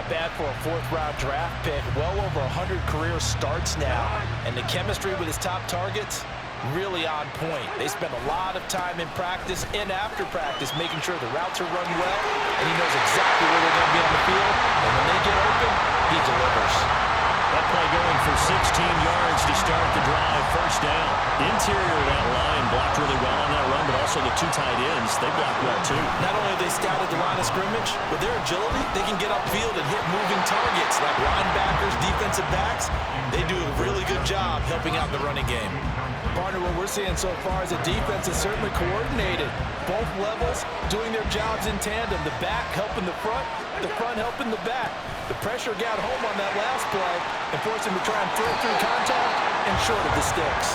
Not bad for a fourth-round draft pick. Well over 100 career starts now. And the chemistry with his top targets, really on point. They spend a lot of time in practice and after practice making sure the routes are run well, and he knows exactly where they're going to be on the field. And when they get open, he delivers. That play going for 16 yards to start the drive. First down. Interior of that line blocked really well on that run, but also the two tight ends, they blocked well too. Not only have they scouted the line of scrimmage, with their agility, they can get upfield and hit moving targets like linebackers, defensive backs. They do a really good job helping out in the running game. Partner, what we're seeing so far is a defense is certainly coordinated. Both levels doing their jobs in tandem. The back helping the front helping the back. The pressure got home on that last play and forced him to try and throw through contact and short of the sticks.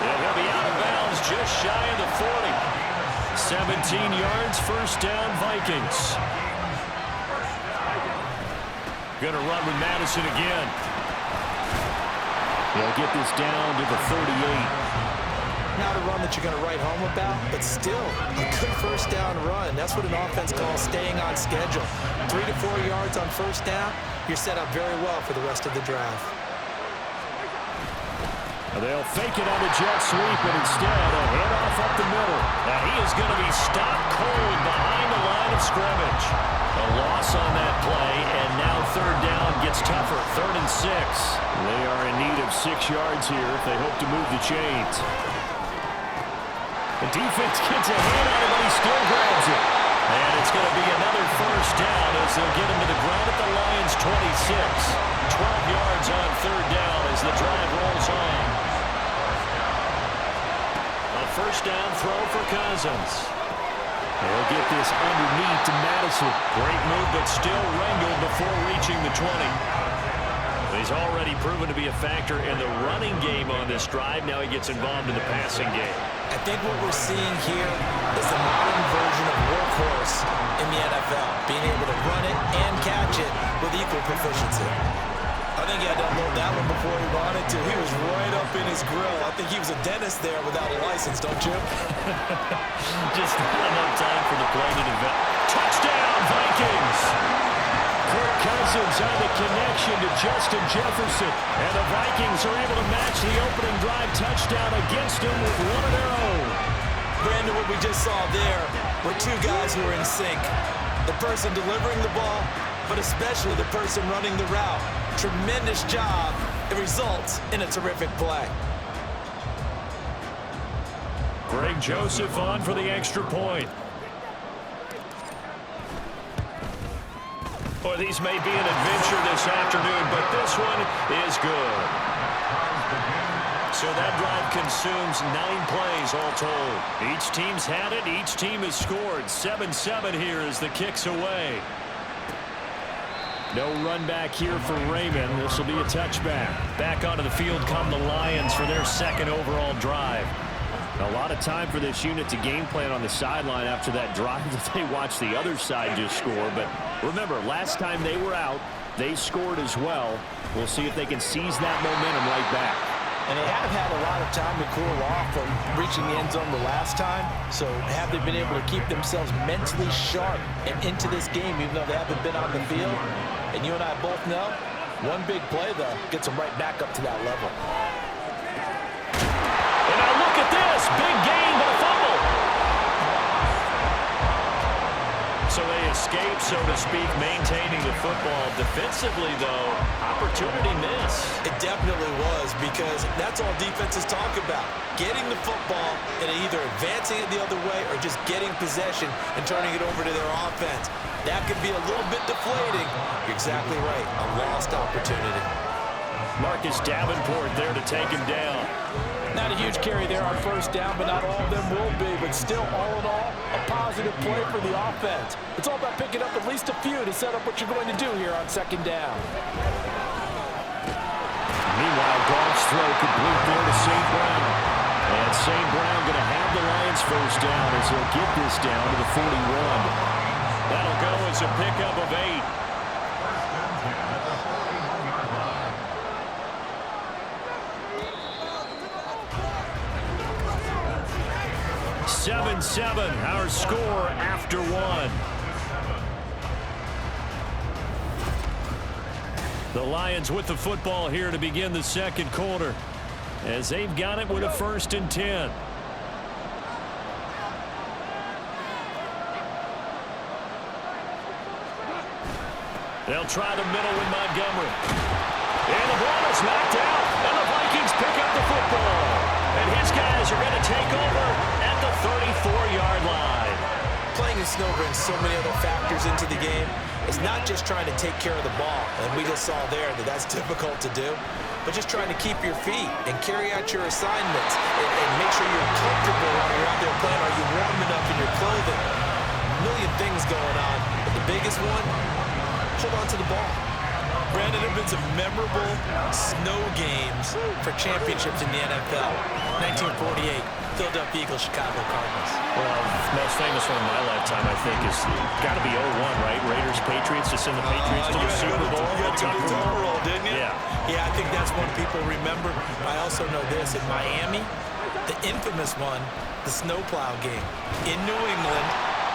Yeah, he'll be out of bounds just shy of the 40. 17 yards, first down, Vikings. Gonna run with Madison again. He'll get this down to the 38. Not a run that you're going to write home about, but still a good first down run. That's what an offense calls staying on schedule. 3 to 4 yards on first down, you're set up very well for the rest of the drive. They'll fake it on the jet sweep, but instead a handoff up the middle. Now he is going to be stopped cold behind the line of scrimmage. A loss on that play, and now third down gets tougher. 3rd and 6. They are in need of 6 yards here if they hope to move the chains. The defense gets a hand on it, but he still grabs it. And it's going to be another first down as they'll get him to the ground at the Lions' 26. 12 yards on third down as the drive rolls on. A first down throw for Cousins. They'll get this underneath to Madison. Great move, but still wrangled before reaching the 20. He's already proven to be a factor in the running game on this drive. Now he gets involved in the passing game. I think what we're seeing here is the modern version of workhorse in the NFL, being able to run it and catch it with equal proficiency. I think he had to unload that one before he wanted to. He was right up in his grill. I think he was a dentist there without a license, don't you? Just not enough time for the play to develop. Touchdown, Vikings! Kirk Cousins on the connection to Justin Jefferson. And the Vikings are able to match the opening drive touchdown against him with one of their own. Brandon, what we just saw there were two guys who are in sync. The person delivering the ball, but especially the person running the route. Tremendous job. It results in a terrific play. Greg Joseph on for the extra point. Boy, these may be an adventure this afternoon, but this one is good. So that drive consumes 9 plays all told. Each team's had it. Each team has scored. 7-7 here as the kick's away. No run back here for Raymond. This will be a touchback. Back onto the field come the Lions for their second overall drive. A lot of time for this unit to game plan on the sideline after that drive that they watched the other side just score. But remember, last time they were out, they scored as well. We'll see if they can seize that momentum right back. And they have had a lot of time to cool off from reaching the end zone the last time. So have they been able to keep themselves mentally sharp and into this game, even though they haven't been on the field? And you and I both know, one big play, though, gets them right back up to that level. And now look at this. Big gain, but a fumble. So they escape, so to speak, maintaining the football. Defensively, though, opportunity miss. It definitely was, because that's all defenses talk about. Getting the football and either advancing it the other way or just getting possession and turning it over to their offense. That could be a little bit deflating. You're exactly right. A lost opportunity. Marcus Davenport there to take him down. Not a huge carry there on first down, but not all of them will be. But still, all in all, a positive play for the offense. It's all about picking up at least a few to set up what you're going to do here on second down. Meanwhile, Goff's throw complete there to St. Brown. And St. Brown going to have the Lions first down as he'll get this down to the 41. That'll go as a pickup of 8. 7-7, our score after 1. The Lions with the football here to begin the second quarter, as they've got it with a 1st and 10. They'll try the middle with Montgomery. And the ball is knocked out, and the Vikings pick up the football. And his guys are going to take over at the 34-yard line. Playing in snow brings so many other factors into the game. It's not just trying to take care of the ball, and we just saw there that that's difficult to do, but just trying to keep your feet and carry out your assignments and make sure you're comfortable while you're out there playing. Are you warm enough in your clothing? A million things going on, but the biggest one, hold on to the ball. Brandon, there have been some memorable snow games for championships in the NFL. 1948, Philadelphia Eagles, Chicago Cardinals. Well, the most famous one in my lifetime, I think, is got to be 0-1, right? Raiders, Patriots, to send the Patriots to the Super Bowl. You got to the roll, didn't you? Yeah. Yeah, I think that's one people remember. I also know this. In Miami, the infamous one, the snowplow game. In New England,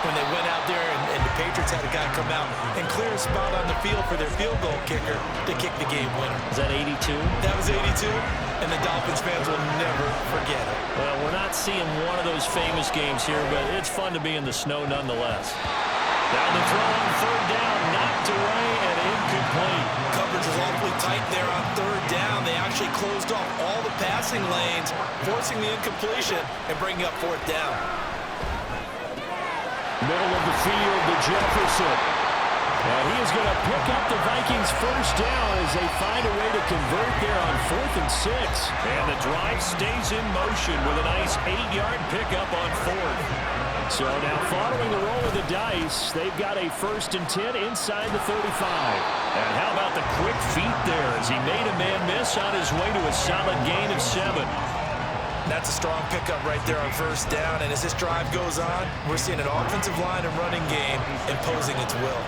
when they went out there and the Patriots had a guy come out and clear a spot on the field for their field goal kicker to kick the game winner. Is that 82? That was 82, and the Dolphins fans will never forget it. Well, we're not seeing one of those famous games here, but it's fun to be in the snow nonetheless. Down the throw on 3rd down, knocked away and incomplete. Coverage is awfully tight there on 3rd down. They actually closed off all the passing lanes, forcing the incompletion and bringing up 4th down. Middle of the field to Jefferson. And he is going to pick up the Vikings' 1st down as they find a way to convert there on 4th and 6. And the drive stays in motion with a nice 8-yard pickup on 4th. So now following the roll of the dice, they've got a 1st and 10 inside the 35. And how about the quick feet there as he made a man miss on his way to a solid gain of 7. That's a strong pickup right there on 1st down, and as this drive goes on, we're seeing an offensive line and running game imposing its will.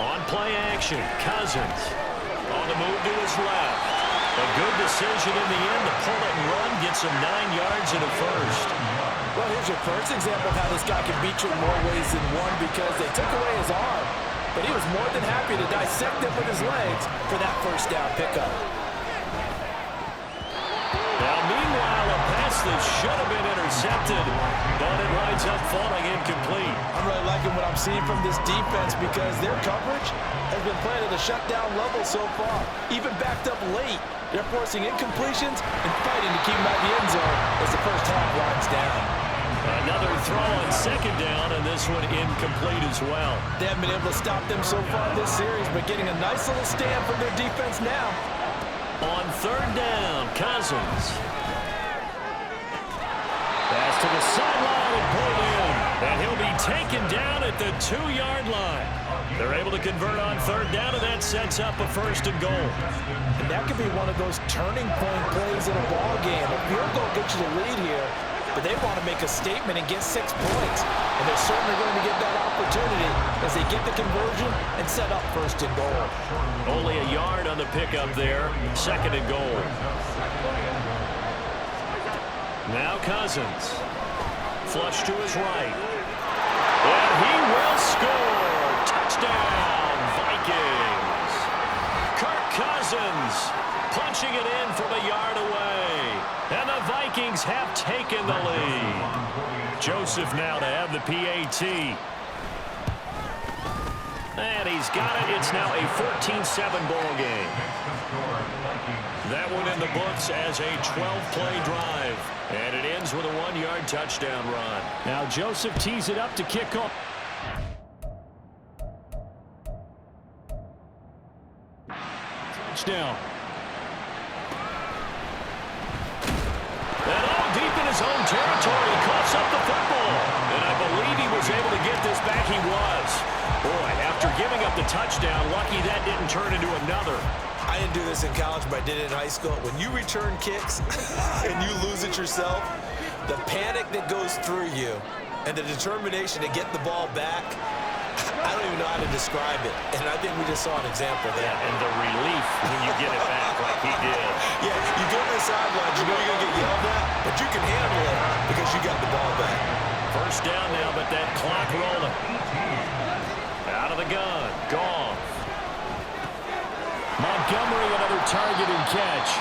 On play action, Cousins on the move to his left. A good decision in the end to pull it and run, gets him 9 yards and a 1st. Well, here's your first example of how this guy can beat you in more ways than one, because they took away his arm, but he was more than happy to dissect it with his legs for that 1st down pickup. Now, meanwhile, a pass that should have been intercepted, but it winds up falling incomplete. I'm really liking what I'm seeing from this defense because their coverage has been playing at a shutdown level so far. Even backed up late, they're forcing incompletions and fighting to keep them out of the end zone as the first half winds down. Another throw on 2nd down, and this one incomplete as well. They haven't been able to stop them so far this series, but getting a nice little stand from their defense now. On 3rd down, Cousins. Pass to the sideline and pulled in. And he'll be taken down at the 2-yard line. They're able to convert on 3rd down, and that sets up a 1st and goal. And that could be one of those turning point plays in a ball game. A field goal gets you the lead here, but they want to make a statement and get 6 points. And they're certainly going to get that opportunity as they get the conversion and set up 1st and goal. Only a yard on the pickup there. 2nd and goal. Now Cousins. Flush to his right. And he will score. Touchdown, Vikings. Kirk Cousins punching it in from a yard away. And the Vikings have taken the lead. Joseph now to have the PAT. And he's got it. It's now a 14-7 ball game. That one in the books as a 12-play drive. And it ends with a 1-yard touchdown run. Now Joseph tees it up to kick off. Touchdown. And all deep in his own territory, he coughs up the football. And I believe he was able to get this back. He was. Boy, after giving up the touchdown, lucky that didn't turn into another. I didn't do this in college, but I did it in high school. When you return kicks and you lose it yourself, the panic that goes through you and the determination to get the ball back, I don't even know how to describe it. And I think we just saw an example there. Yeah, and the relief when you get it back like he did. Yeah, you go to the sidelines, you know you're going to get yelled at, but you can handle it because you got the ball back. 1st down now, but that clock rolling. Out of the gun, Goff. Montgomery, another target and catch.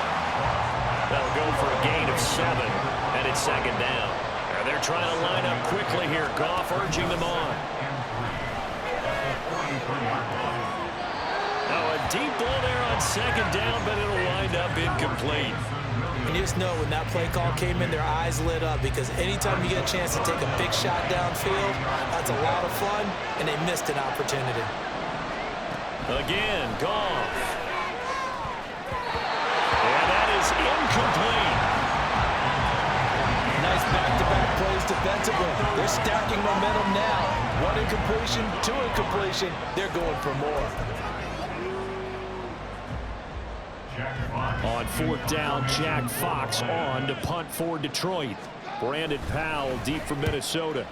That'll go for a gain of 7, and it's second down. And they're trying to line up quickly here. Goff urging them on. Now a deep ball there on second down, but it'll wind up incomplete. And you just know when that play call came in, their eyes lit up, because anytime you get a chance to take a big shot downfield, that's a lot of fun, and they missed an opportunity. Again, Goff. And that is incomplete. Nice back-to-back plays defensively. They're stacking momentum now. 1 incompletion, 2 incompletion. They're going for more. On 4th down, Jack Fox on to punt for Detroit. Brandon Powell deep for Minnesota.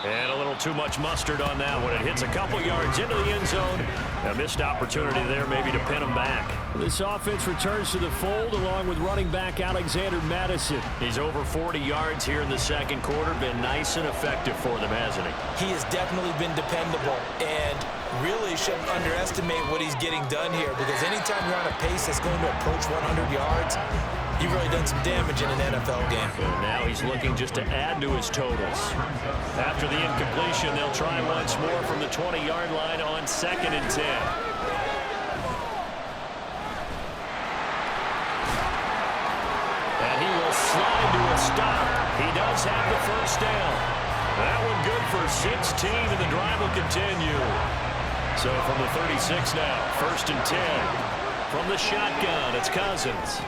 And a little too much mustard on that one. It hits a couple yards into the end zone. A missed opportunity there maybe to pin him back. This offense returns to the fold along with running back Alexander Madison. He's over 40 yards here in the second quarter. Been nice and effective for them, hasn't he? He has definitely been dependable, and really shouldn't underestimate what he's getting done here, because anytime you're on a pace that's going to approach 100 yards, you've really done some damage in an NFL game. And now he's looking just to add to his totals. After the incompletion, they'll try once more from the 20-yard line on 2nd and 10. And he will slide to a stop. He does have the first down. That one good for 16, and the drive will continue. So from the 36 now, 1st and 10. From the shotgun, it's Cousins.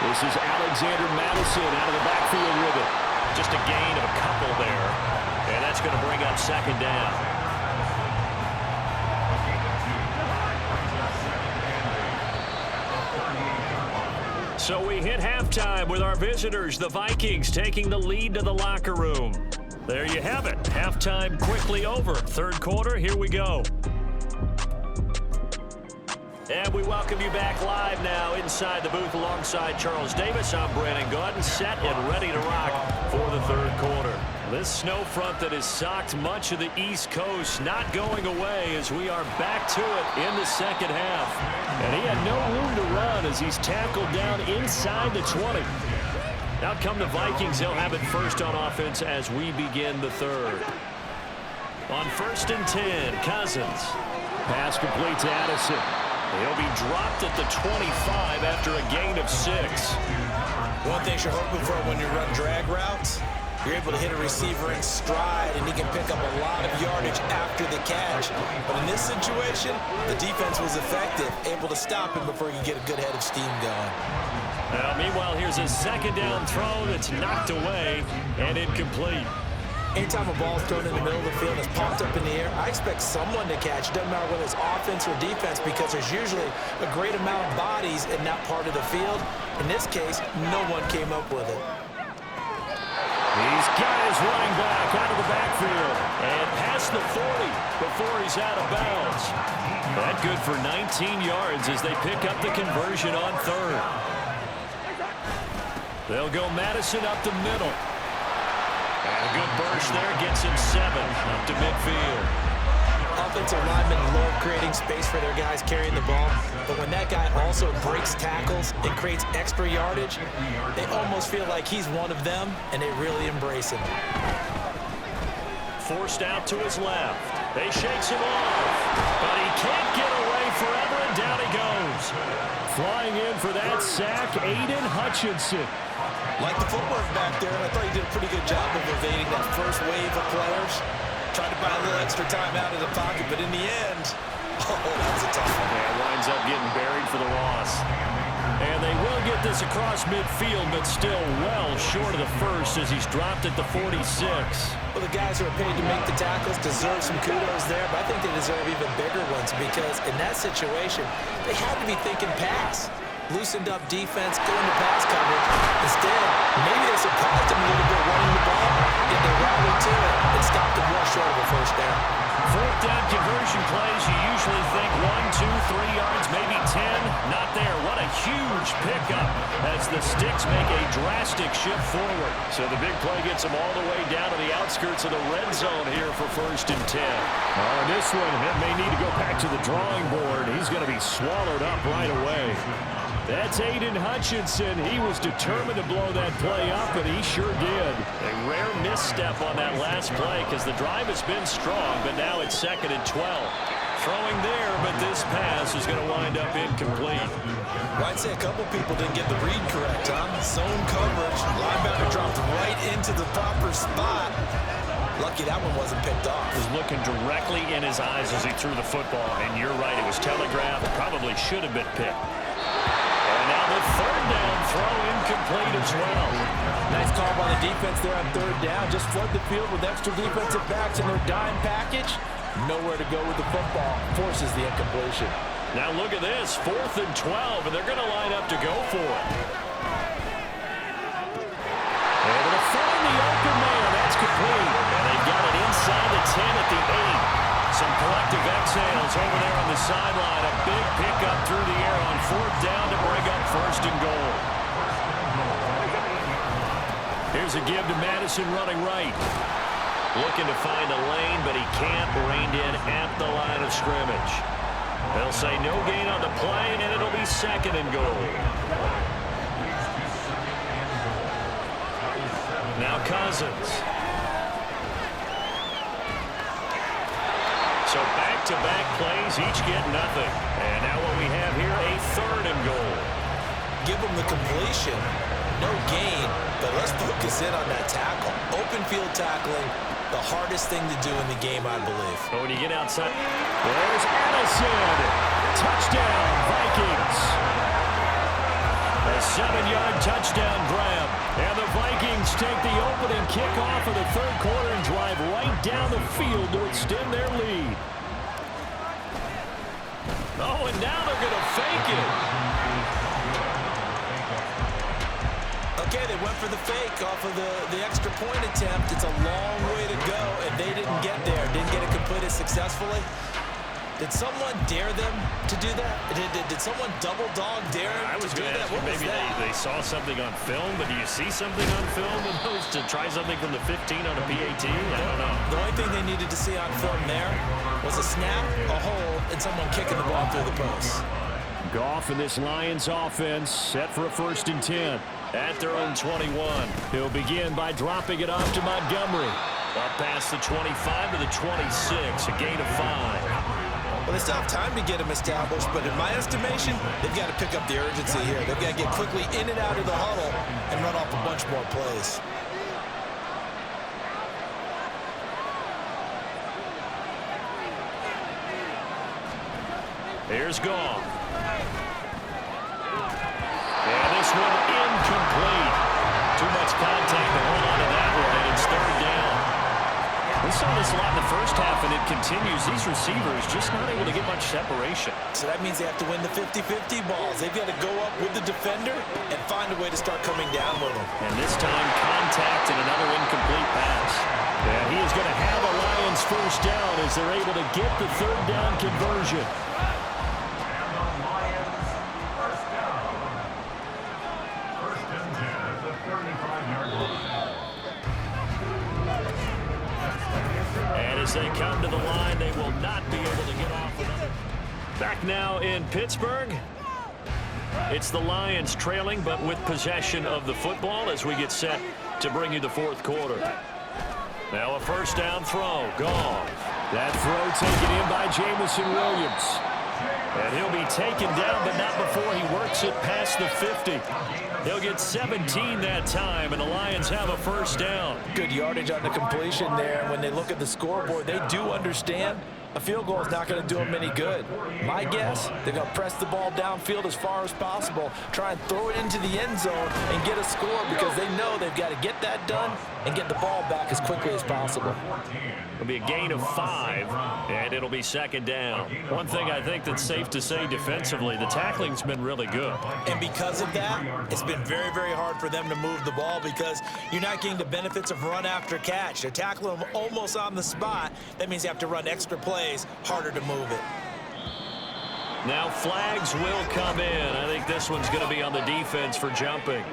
This is Alexander Madison out of the backfield with it. Just a gain of a couple there. And that's going to bring up 2nd down. So we hit halftime with our visitors, the Vikings, taking the lead to the locker room. There you have it. Halftime quickly over. 3rd quarter, here we go. And we welcome you back live now inside the booth alongside Charles Davis. I'm Brandon Gaudin, set and ready to rock for the 3rd quarter. This snow front that has socked much of the East Coast not going away as we are back to it in the second half. And he had no room to run as he's tackled down inside the 20. Out come the Vikings. They'll have it first on offense as we begin the 3rd. On 1st and 10, Cousins. Pass complete to Addison. He'll be dropped at the 25 after a gain of 6. One thing you're hoping for when you run drag routes, you're able to hit a receiver in stride, and he can pick up a lot of yardage after the catch. But in this situation, the defense was effective, able to stop him before he could get a good head of steam going. Meanwhile, here's a 2nd down throw that's knocked away and incomplete. Anytime a ball is thrown in the middle of the field and is popped up in the air, I expect someone to catch. It doesn't matter whether it's offense or defense, because there's usually a great amount of bodies in that part of the field. In this case, no one came up with it. He's got his running back out of the backfield and past the 40 before he's out of bounds. That good for 19 yards as they pick up the conversion on 3rd. They'll go Madison up the middle. And a good burst there gets him 7 up to midfield. Offensive linemen love creating space for their guys carrying the ball, but when that guy also breaks tackles and creates extra yardage, they almost feel like he's one of them, and they really embrace him. Forced out to his left. They shakes him off, but he can't get away forever, and down he goes. Flying in for that sack, Aiden Hutchinson. Like the footwork back there, and I thought he did a pretty good job of evading that first wave of players. Tried to buy a little extra time out of the pocket, but in the end, oh, that was a tough one. Yeah, winds up getting buried for the loss. And they will get this across midfield, but still well short of the first as he's dropped at the 46. Well, the guys who are paid to make the tackles deserve some kudos there, but I think they deserve even bigger ones, because in that situation, they had to be thinking pass. Loosened up defense, going to pass coverage. Instead, maybe they surprised him a little bit running the ball, and they rallied to it and stopped him well short of a first down. 4th down conversion plays, you usually think 1 3 yards, maybe 10. Not there. What a huge pickup as the Sticks make a drastic shift forward. So the big play gets them all the way down to the outskirts of the red zone here for 1st and 10. This one, it may need to go back to the drawing board. He's going to be swallowed up right away. That's Aiden Hutchinson. He was determined to blow that play up, and he sure did. A rare misstep on that last play because the drive has been strong, but now it's 2nd and 12. Throwing there, but this pass is going to wind up incomplete. Well, I'd say a couple people didn't get the read correct, huh? Zone coverage. Linebacker dropped right into the proper spot. Lucky that one wasn't picked off. Was looking directly in his eyes as he threw the football, and you're right, it was telegraphed. Probably should have been picked. And now the 3rd down throw incomplete as well. Nice call by the defense there on 3rd down. Just flood the field with extra defensive backs in their dime package. Nowhere to go with the football. Forces the incompletion. Now look at this. 4th and 12, and they're going to line up to go for it. Able to find the open man. That's complete. And they've got it inside the 10 at the 8. Some collective exhales over there on the sideline. A big pickup through the air on 4th down to bring up 1st and goal. Here's a give to Madison running right. Looking to find a lane, but he can't. Reined in at the line of scrimmage. They'll say no gain on the play, and it'll be 2nd and goal. Now Cousins. So back-to-back plays, each get nothing. And now what we have here, a 3rd and goal. Give them the completion. No gain, but let's focus in on that tackle. Open field tackling, the hardest thing to do in the game, I believe. But when you get outside, there's Addison. Touchdown, Vikings. A 7-yard touchdown grab. And the Vikings take the opening kickoff of the 3rd quarter and drive right down the field to extend their lead. Oh, and now they're going to fake it. Okay, they went for the fake off of the extra point attempt. It's a long way to go, and they didn't get there. Didn't get it completed successfully. Did someone dare them to do that? Did someone double dog dare them I was to do going to that? ask you, What was maybe that? they saw something on film, but do you see something on film opposed to try something from the 15 on a PAT? I don't know. The only thing they needed to see on film there was a snap, a hole, and someone kicking the ball through the post. Goff and this Lions offense set for a 1st and 10 at their own 21. He'll begin by dropping it off to Montgomery. Up past the 25 to the 26, a gain of 5. Well, they still have time to get him established, but in my estimation, they've got to pick up the urgency here. They've got to get quickly in and out of the huddle and run off a bunch more plays. Here's Goff. And this one incomplete. Too much contact to hold on to that one, and it's 3rd down. We saw this a lot in the first half, and it continues. These receivers just not able to get much separation. So that means they have to win the 50-50 balls. They've got to go up with the defender and find a way to start coming down with them. And this time, contact and another incomplete pass. And he is going to have a Lions 1st down as they're able to get the 3rd down conversion. As they come to the line, they will not be able to get off another. Back now in Pittsburgh. It's the Lions trailing, but with possession of the football as we get set to bring you the 4th quarter. Now a 1st down throw. Gone. That throw taken in by Jamison Williams. And he'll be taken down, but not before he works it past the 50. He'll get 17 that time, and the Lions have a 1st down. Good yardage on the completion there. And when they look at the scoreboard, they do understand a field goal is not going to do them any good. My guess, they're going to press the ball downfield as far as possible, try and throw it into the end zone and get a score because they know they've got to get that done and get the ball back as quickly as possible. It'll be a gain of 5, and it'll be 2nd down. One thing I think that's safe to say defensively, the tackling's been really good. And because of that, it's been very, very hard for them to move the ball because you're not getting the benefits of run after catch. They're tackling them almost on the spot. That means you have to run extra plays, harder to move it. Now flags will come in. I think this one's going to be on the defense for jumping.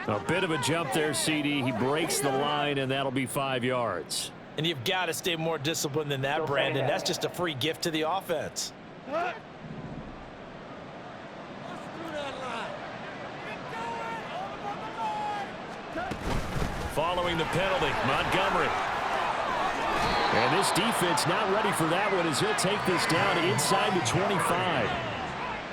A bit of a jump there, CD. He breaks the line, and that'll be 5 yards. And you've got to stay more disciplined than that, Brandon. That's just a free gift to the offense. Following the penalty, Montgomery. And this defense not ready for that one as he'll take this down inside the 25.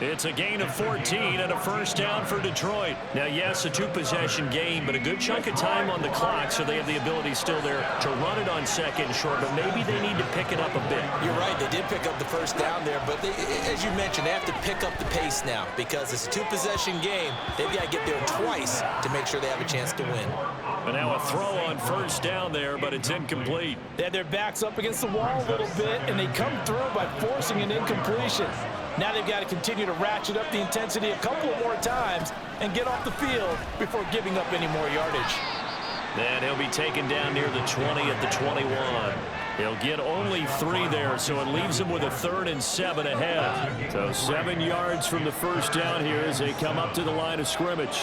It's a gain of 14 and a first down for Detroit. Now, yes, a two-possession game, but a good chunk of time on the clock, so they have the ability still there to run it on second short, but maybe they need to pick it up a bit. You're right. They did pick up the first down there, but as you mentioned, they have to pick up the pace now because it's a two-possession game. They've got to get there twice to make sure they have a chance to win. But now a throw on first down there, but it's incomplete. They had their backs up against the wall a little bit, and they come through by forcing an incompletion. Now they've got to continue to ratchet up the intensity a couple more times and get off the field before giving up any more yardage. And he'll be taken down near the 20 at the 21. He'll get only 3 there, so it leaves him with a 3rd and 7 ahead. So 7 yards from the first down here as they come up to the line of scrimmage.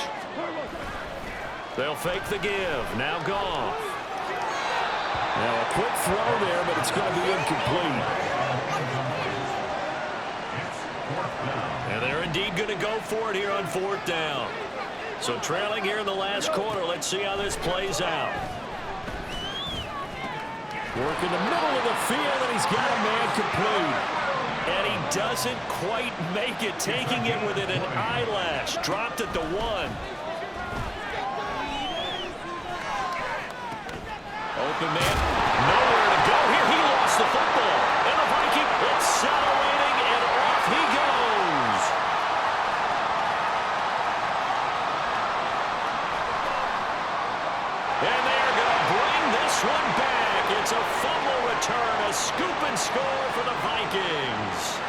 They'll fake the give. Now Goff. Now a quick throw there, but it's going to be incomplete. And they're indeed going to go for it here on 4th down. So trailing here in the last quarter. Let's see how this plays out. Work in the middle of the field, and he's got a man complete. And he doesn't quite make it, taking it within an eyelash. Dropped at the 1. Open man. Nowhere to go here. He lost the football. And the Viking accelerating, and off he goes. And they're going to bring this one back. It's a fumble return, a scoop and score for the Vikings.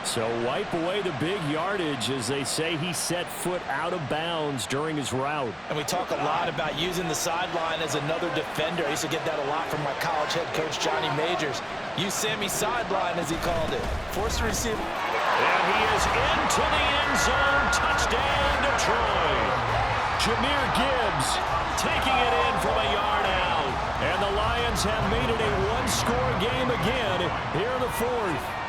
So wipe away the big yardage as they say he set foot out of bounds during his route. And we talk a lot about using the sideline as another defender. I used to get that a lot from my college head coach, Johnny Majors. Use Sammy sideline, as he called it. Force the receiver. And he is into the end zone. Touchdown, Detroit. Jahmyr Gibbs taking it in from a yard out. And the Lions have made it a one-score game again here in the 4th.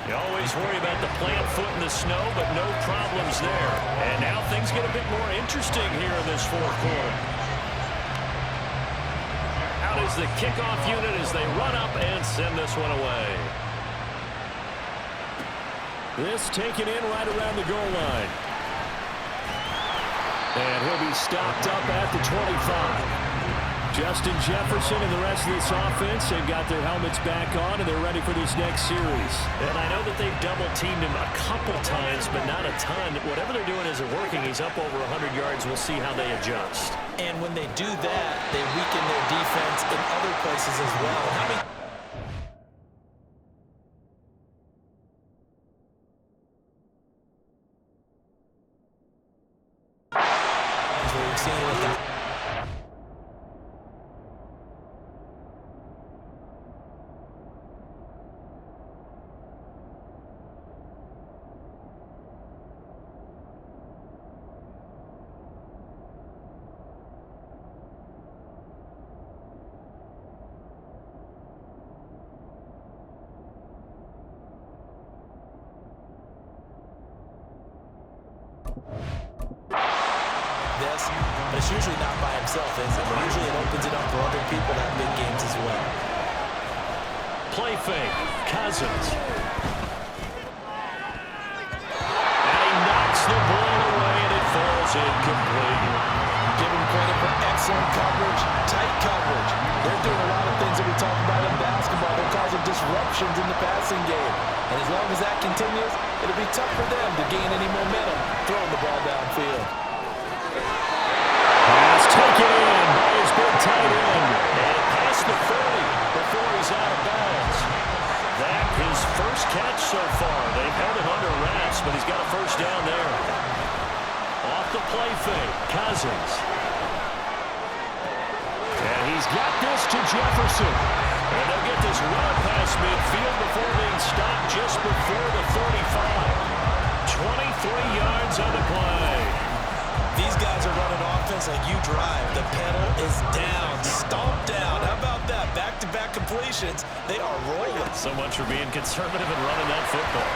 You always worry about the plant foot in the snow, but no problems there. And now things get a bit more interesting here in this 4th quarter. Out is the kickoff unit as they run up and send this one away. This taken in right around the goal line. And he'll be stopped up at the 25. Justin Jefferson and the rest of this offense, they've got their helmets back on, and they're ready for this next series. And I know that they've double-teamed him a couple times, but not a ton. Whatever they're doing isn't working. He's up over 100 yards. We'll see how they adjust. And when they do that, they weaken their defense in other places as well. How many we've seen with that? This, but it's usually not by himself, is it? Usually it opens it up for other people that have big games as well. Play fake, Cousins. And he knocks the ball away, and it falls incomplete. Give him credit for excellent coverage, tight coverage. They're doing a lot of things that we talk about in basketball. They're causing disruptions in the passing game. And as long as that continues, it'll be tough for them to gain any momentum throwing the ball downfield. Pass taken in by his big tight end. And past the 30 before he's out of bounds. He's got this to Jefferson. And they'll get this run past midfield before being stopped just before the 35. 23 yards on the play. These guys are running offense like you drive. The pedal is down, stomped down. How about that? Back-to-back completions. They are rolling. So much for being conservative and running that football.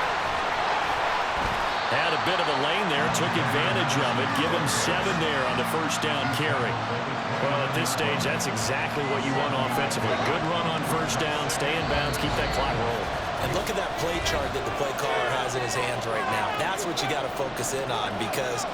Had a bit of a lane there, took advantage of it. Give him 7 there on the first down carry. Well, at this stage, that's exactly what you want offensively. Good run on first down, stay in bounds, keep that clock rolling. And look at that play chart that the play caller has in his hands right now. That's what you got to focus in on, because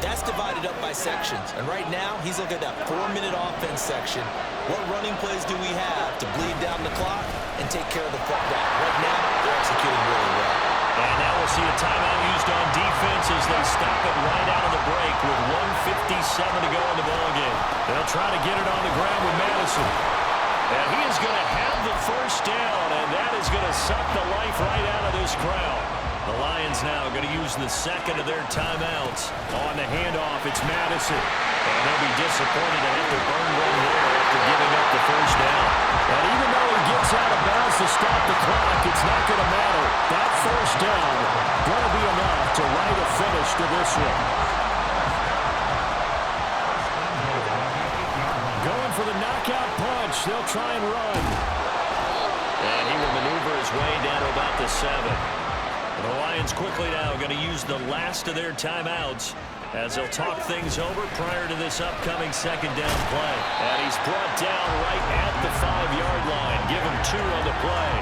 that's divided up by sections. And right now, he's looking at that 4-minute offense section. What running plays do we have to bleed down the clock and take care of the football? Right now, they're executing really well. And now we'll see a timeout used on defense as they stop it right out of the break with 1:57 to go in the ballgame. They'll try to get it on the ground with Madison. And he is going to have the first down, and that is going to suck the life right out of this crowd. The Lions now going to use the second of their timeouts. On the handoff, it's Madison. And they'll be disappointed to have to burn one there after giving up the first down. And even though he gets out of bounds to stop the clock, it's not going to matter. That first down going to be enough to write a finish to this one. Going for the knockout punch. They'll try and run. And he will maneuver his way down to about the 7. The Lions quickly now going to use the last of their timeouts as they'll talk things over prior to this upcoming second down play. And he's brought down right at the 5-yard line. Give him 2 on the play.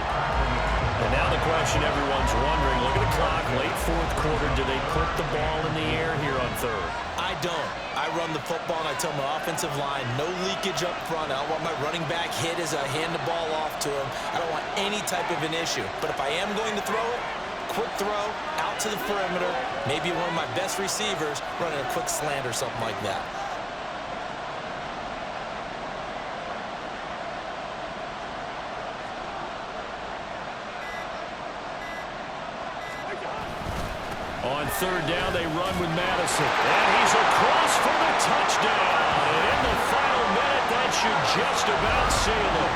And now the question everyone's wondering, look at the clock, late fourth quarter, do they put the ball in the air here on third? I don't. I run the football, and I tell my offensive line, no leakage up front. I don't want my running back hit as I hand the ball off to him. I don't want any type of an issue. But if I am going to throw it, quick throw, out to the perimeter, maybe one of my best receivers running a quick slant or something like that. On third down, they run with Madison. And he's across for the touchdown. And in the final minute, that should just about seal him.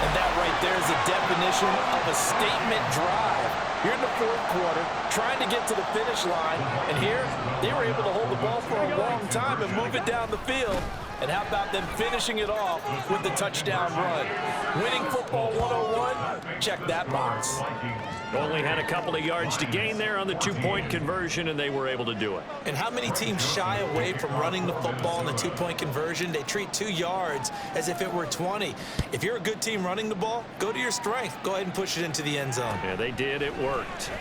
And that right there is the definition of a statement drive. You're in the fourth quarter, trying to get to the finish line, and here they were able to hold the ball for a long time and move it down the field. And how about them finishing it off with the touchdown run? Winning football 101, check that box. Only had a couple of yards to gain there on the 2-point conversion, and they were able to do it. And how many teams shy away from running the football in the 2-point conversion? They treat 2 yards as if it were 20. If you're a good team running the ball, go to your strength. Go ahead and push it into the end zone. Yeah, they did. It worked.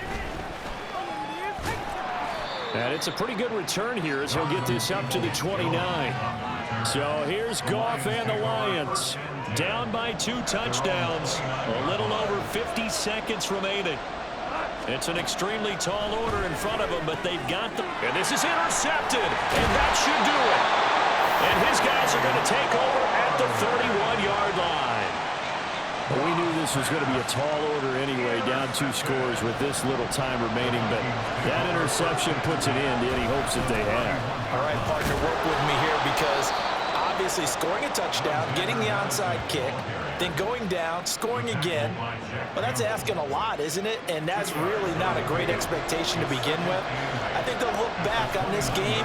And it's a pretty good return here as he'll get this up to the 29. So here's Goff and the Lions. Down by 2 touchdowns. A little over 50 seconds remaining. It's an extremely tall order in front of them, but they've got them. And this is intercepted, and that should do it. And his guys are going to take over at the 31-yard line. Well, we knew this was going to be a tall order anyway, down 2 scores with this little time remaining, but that interception puts an end to any hopes that they had. All right, partner, work with me here because obviously scoring a touchdown, getting the onside kick, then going down, scoring again. Well, that's asking a lot, isn't it? And that's really not a great expectation to begin with. I think they'll look back on this game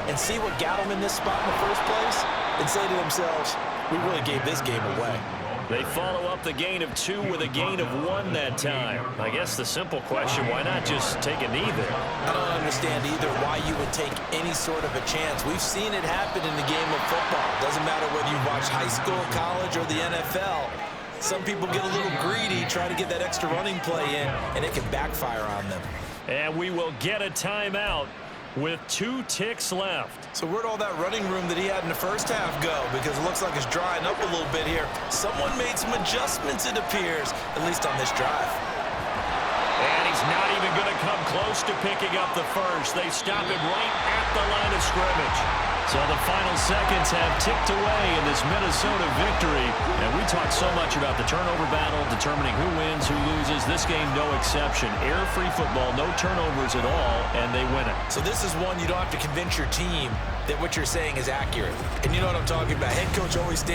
and see what got them in this spot in the first place and say to themselves, we really gave this game away. They follow up the gain of 2 with a gain of 1 that time. I guess the simple question, why not just take a knee there? I don't understand either why you would take any sort of a chance. We've seen it happen in the game of football. Doesn't matter whether you watch high school, college, or the NFL. Some people get a little greedy, try to get that extra running play in, and it can backfire on them. And we will get a timeout with 2 ticks left. So where'd all that running room that he had in the first half go? Because it looks like it's drying up a little bit here. Someone made some adjustments, it appears, at least on this drive. And he's not even going to come close to picking up the first. They stop him right at the line of scrimmage. So the final seconds have ticked away in this Minnesota victory. And we talked so much about the turnover battle, determining who wins, who loses. This game, no exception. Error-free football, no turnovers at all, and they win it. So this is one you don't have to convince your team that what you're saying is accurate. And you know what I'm talking about. Head coach always stands